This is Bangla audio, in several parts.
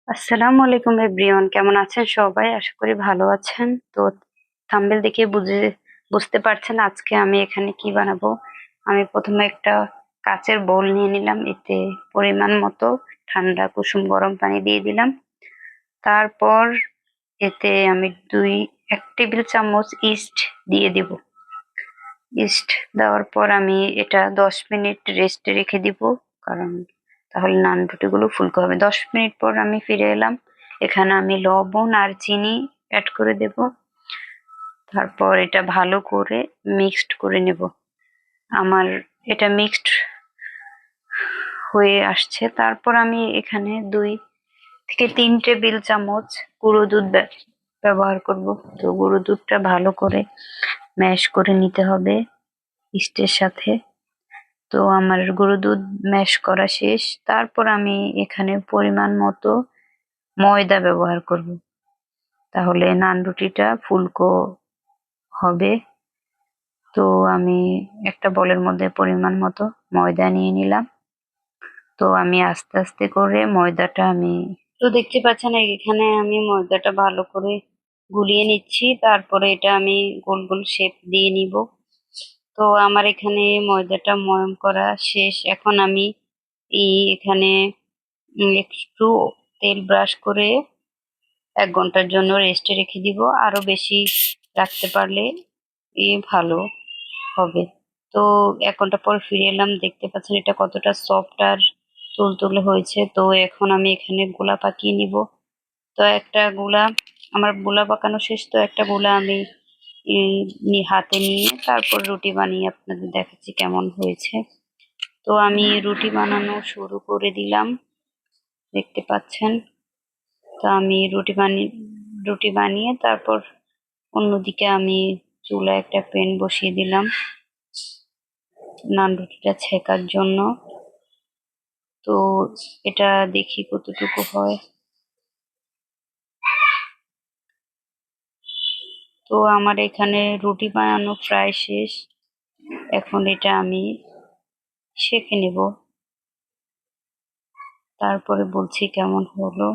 আসসালামু আলাইকুম এভরিওয়ান, কেমন আছেন সবাই? আশা করি ভালো আছেন। তো থাম্বনেল দেখে বুঝতে পারছেন আজকে আমি এখানে কি বানাবো। আমি প্রথমে একটা কাচের বোল নিয়ে নিলাম, এতে পরিমাণ মতো ঠান্ডা কুসুম গরম পানি দিয়ে দিলাম। তারপর এতে আমি 1 টেবিল চামচ ইস্ট দিয়ে দিব। ইস্ট দেওয়ার পর আমি এটা 10 মিনিট রেস্টে রেখে দিব, কারণ তাহলে নান রুটিগুলো ফুলকো হবে। 10 মিনিট পর আমি ফিরে এলাম। এখানে আমি লবণ আর চিনি অ্যাড করে দেব। তারপর এটা ভালো করে মিক্সড করে নেব। আমার এটা মিক্সড হয়ে আসছে। তারপর আমি এখানে 2 থেকে 3 টেবিল চামচ গুঁড়ো দুধ ব্যবহার করব। তো গুঁড়ো দুধটা ভালো করে ম্যাশ করে নিতে হবে ইস্টের সাথে। তো আমার গুঁড়ো দুধ ম্যাশ করা শেষ। তারপর আমি এখানে পরিমাণ মতো ময়দা ব্যবহার করব, তাহলে নান রুটিটা ফুলকো হবে। তো আমি একটা বলের মধ্যে পরিমাণ মতো ময়দা নিয়ে নিলাম। তো আমি আস্তে আস্তে করে ময়দাটা তো দেখতে পাচ্ছেন এখানে আমি ময়দাটা ভালো করে গুলিয়ে নিচ্ছি। তারপরে এটা আমি গোল গোল শেপ দিয়ে নিব। তো আমার এখানে ময়দাটা ময়াম করা শেষ। এখন আমি এখানে একটু তেল ব্রাশ করে 1 ঘন্টার জন্য রেস্টে রেখে দিব। আরো বেশি রাখতে পারলে ভালো হবে। তো 1 ঘন্টা পর ফিরে এলাম, দেখতে পাচ্ছেন এটা কতটা সফট আর তুলতুলে হয়েছে। তো এখন আমি এখানে গোলা পাকিয়ে নিব। তো একটা গোলা আমার গোলা পাকানো শেষ। তো একটা গোলা আমি হাতে নিয়ে তারপর রুটি বানিয়ে আপনাদের দেখাচ্ছি কেমন হয়েছে। তো আমি রুটি বানানো শুরু করে দিলাম, দেখতে পাচ্ছেন। তো আমি রুটি বানিয়ে তারপর অন্যদিকে আমি চুলায় একটা প্যান বসিয়ে দিলাম নান রুটিটা ছেঁকার জন্য। তো এটা দেখি কতটুকু হয়। তো আমার এখানে রুটি বানানো প্রায় শেষ। এখন এটা আমি সেঁকে নেব, তারপরে বলছি কেমন হলো।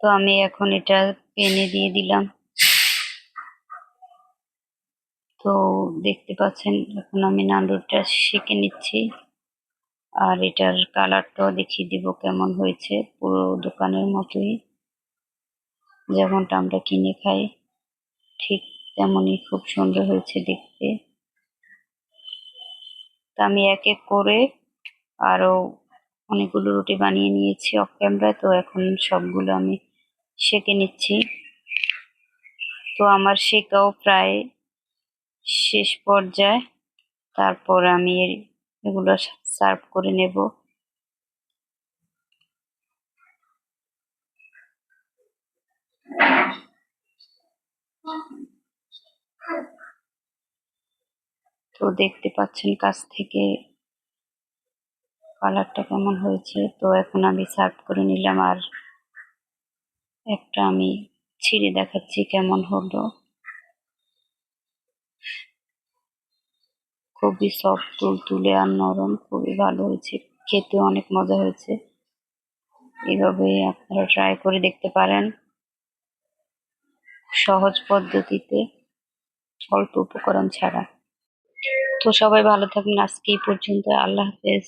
তো আমি এখন এটা প্যানে দিয়ে দিলাম। তো দেখতে পাচ্ছেন এখন আমি নান রুটিটা সেঁকে নিচ্ছি। আর এটার কালারটাও দেখিয়ে দিব কেমন হয়েছে, পুরো দোকানের মতোই, যেমনটা আমরা কিনে খাই ঠিক তেমনই খুব সুন্দর হয়েছে দেখতে। তা আমি এক এক করে আরো অনেকগুলো রুটি বানিয়ে নিয়েছি অফ ক্যামেরায়। তো এখন সবগুলো আমি সেঁকে নিচ্ছি। তো আমার সেঁকাও প্রায় শেষ পর্যায়ে। তারপর আমি এগুলো সার্ভ করে নেব। তো দেখতে পাচ্ছেন কাছ থেকে কালারটা কেমন হয়েছে। তো এখন আমি সার্ভ করে নিলাম। আর একটা আমি ছিঁড়ে দেখাচ্ছি কেমন হলো। খুবই সফট, তুলতুলে আর নরম, খুবই ভালো হয়েছে, খেতে অনেক মজা হয়েছে। এইভাবে আপনারা ট্রাই করে দেখতে পারেন সহজ পদ্ধতিতে, অল্প উপকরণ ছাড়া। তো সবাই ভালো থাকবেন, আজকে এই পর্যন্ত। আল্লাহ হাফেজ।